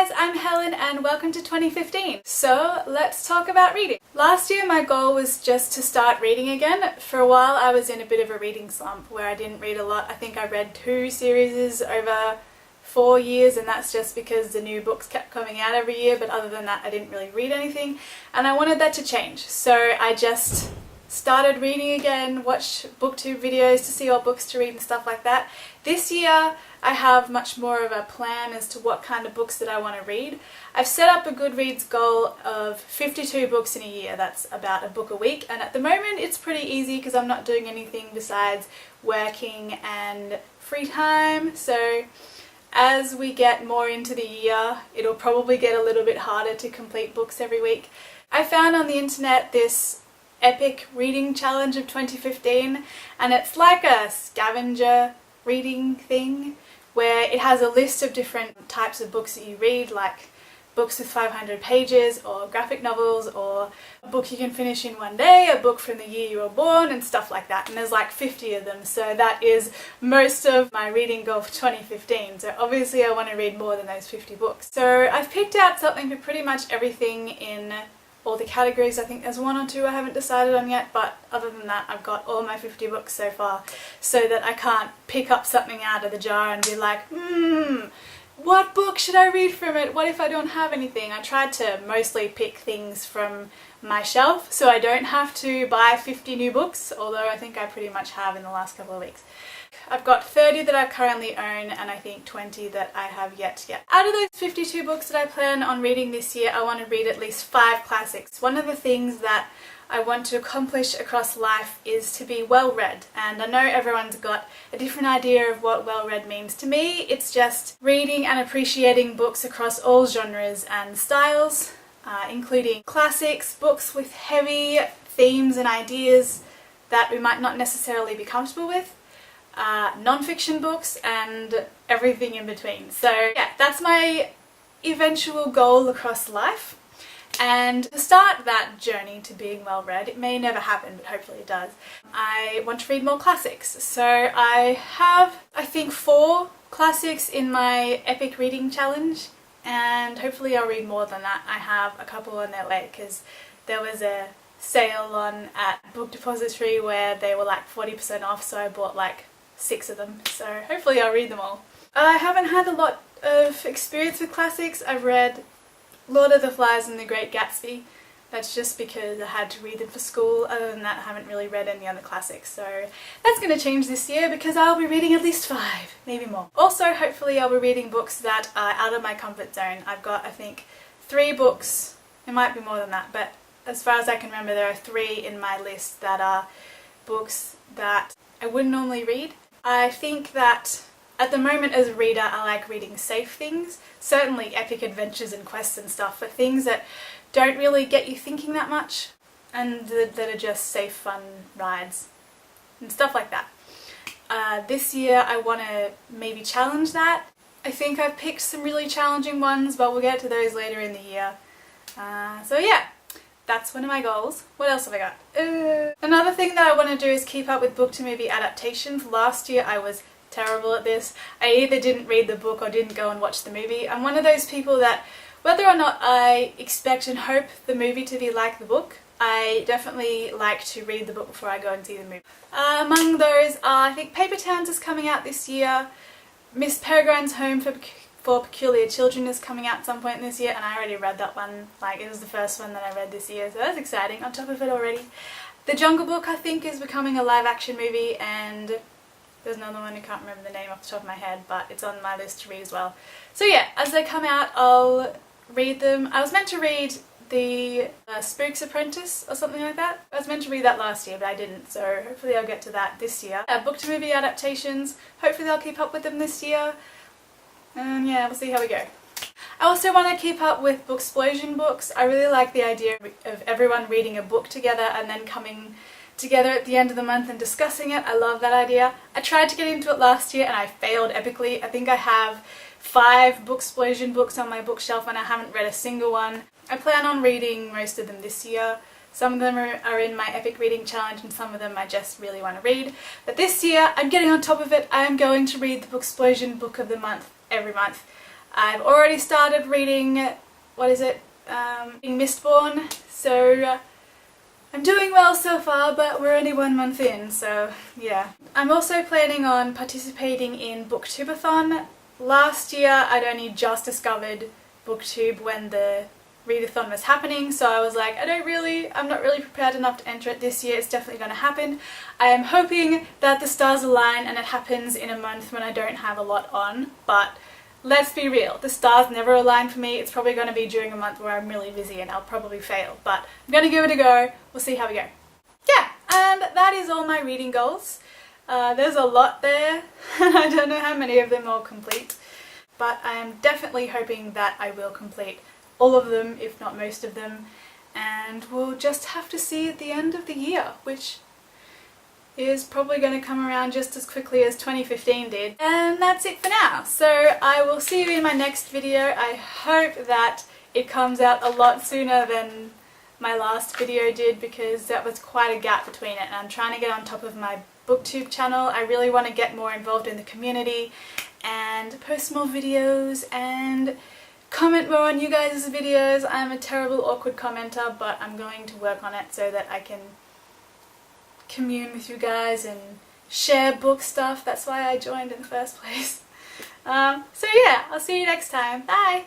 guys, I'm Helen and welcome to 2015. So let's talk about reading. Last year my goal was just to start reading again. For a while I was in a bit of a reading slump where I didn't read a lot. I think I read 2 series over 4 years, and that's just because the new books kept coming out every year, but other than that I didn't really read anything and I wanted that to change. So I just started reading again, watched booktube videos to see what books to read and stuff like that. This year I have much more of a plan as to what kind of books that I want to read. I've set up a Goodreads goal of 52 books in a year. That's about a book a week, and at the moment it's pretty easy because I'm not doing anything besides working and free time. So as we get more into the year, it'll probably get a little bit harder to complete books every week. I found on the internet this epic reading challenge of 2015, and it's like a scavenger reading thing where it has a list of different types of books that you read, like books with 500 pages or graphic novels or a book you can finish in one day, a book from the year you were born and stuff like that, and there's like 50 of them, so that is most of my reading goal for 2015. So obviously I want to read more than those 50 books. So I've picked out something for pretty much everything in all the categories. I think there's 1 or 2 I haven't decided on yet, but other than that I've got all my 50 books so far, so that I can't pick up something out of the jar and be like, what book should I read from it? What if I don't have anything? I tried to mostly pick things from my shelf so I don't have to buy 50 new books, although I think I pretty much have in the last couple of weeks. I've got 30 that I currently own and I think 20 that I have yet to get. Out of those 52 books that I plan on reading this year, I want to read at least 5 classics. One of the things that I want to accomplish across life is to be well read, and I know everyone's got a different idea of what well read means. To me, it's just reading and appreciating books across all genres and styles, including classics, books with heavy themes and ideas that we might not necessarily be comfortable with, non-fiction books, and everything in between. So yeah, that's my eventual goal across life. And to start that journey to being well read, it may never happen, but hopefully it does, I want to read more classics. So I have, I think, 4 classics in my epic reading challenge, and hopefully I'll read more than that. I have a couple on their way because there was a sale on at Book Depository where they were like 40% off, so I bought like 6 of them, so hopefully I'll read them all. I haven't had a lot of experience with classics. I've read Lord of the Flies and The Great Gatsby. That's just because I had to read them for school. Other than that, I haven't really read any other classics, so that's going to change this year because I'll be reading at least 5, maybe more. Also, hopefully I'll be reading books that are out of my comfort zone. I've got, I think, 3 books, it might be more than that, but as far as I can remember there are 3 in my list that are books that I wouldn't normally read. I think that at the moment as a reader I like reading safe things, certainly epic adventures and quests and stuff, but things that don't really get you thinking that much and that are just safe, fun rides and stuff like that. This year I want to maybe challenge that. I think I've picked some really challenging ones, but we'll get to those later in the year. So yeah, that's one of my goals. What else have I got? Another thing that I want to do is keep up with book-to-movie adaptations. Last year I was terrible at this. I either didn't read the book or didn't go and watch the movie. I'm one of those people that, whether or not I expect and hope the movie to be like the book, I definitely like to read the book before I go and see the movie. Among those I think Paper Towns is coming out this year. Miss Peregrine's Home for Peculiar Children is coming out at some point this year, and I already read that one. Like, it was the first one that I read this year, so that's exciting, on top of it already. The Jungle Book, I think, is becoming a live-action movie, and there's another one I can't remember the name off the top of my head, but it's on my list to read as well. So yeah, as they come out I'll read them. I was meant to read the Spook's Apprentice or something like that. I was meant to read that last year, but I didn't, so hopefully I'll get to that this year. Book-to-movie adaptations, hopefully I'll keep up with them this year. And yeah, we'll see how we go. I also want to keep up with Booksplosion books. I really like the idea of everyone reading a book together and then coming together at the end of the month and discussing it. I love that idea. I tried to get into it last year and I failed epically. I think I have 5 Booksplosion books on my bookshelf and I haven't read a single one. I plan on reading most of them this year. Some of them are in my epic reading challenge and some of them I just really want to read. But this year I'm getting on top of it. I am going to read the Booksplosion book of the month every month. I've already started reading, what is it, Mistborn, so I'm doing well so far, but we're only 1 month in, so yeah. I'm also planning on participating in Booktubeathon. Last year I'd only just discovered Booktube when the readathon was happening, so I was like, I'm not really prepared enough to enter it this year. It's definitely going to happen. I am hoping that the stars align and it happens in a month when I don't have a lot on, but let's be real, the stars never align for me. It's probably going to be during a month where I'm really busy and I'll probably fail, but I'm going to give it a go. We'll see how we go. Yeah, and that is all my reading goals. There's a lot there, and I don't know how many of them I'll complete, but I am definitely hoping that I will complete all of them, if not most of them, and we'll just have to see at the end of the year, which is probably going to come around just as quickly as 2015 did. And that's it for now. So I will see you in my next video. I hope that it comes out a lot sooner than my last video did, because that was quite a gap between it, and I'm trying to get on top of my Booktube channel. I really want to get more involved in the community and post more videos and comment more on you guys' videos. I'm a terrible awkward commenter, but I'm going to work on it so that I can commune with you guys and share book stuff. That's why I joined in the first place. So yeah, I'll see you next time. Bye!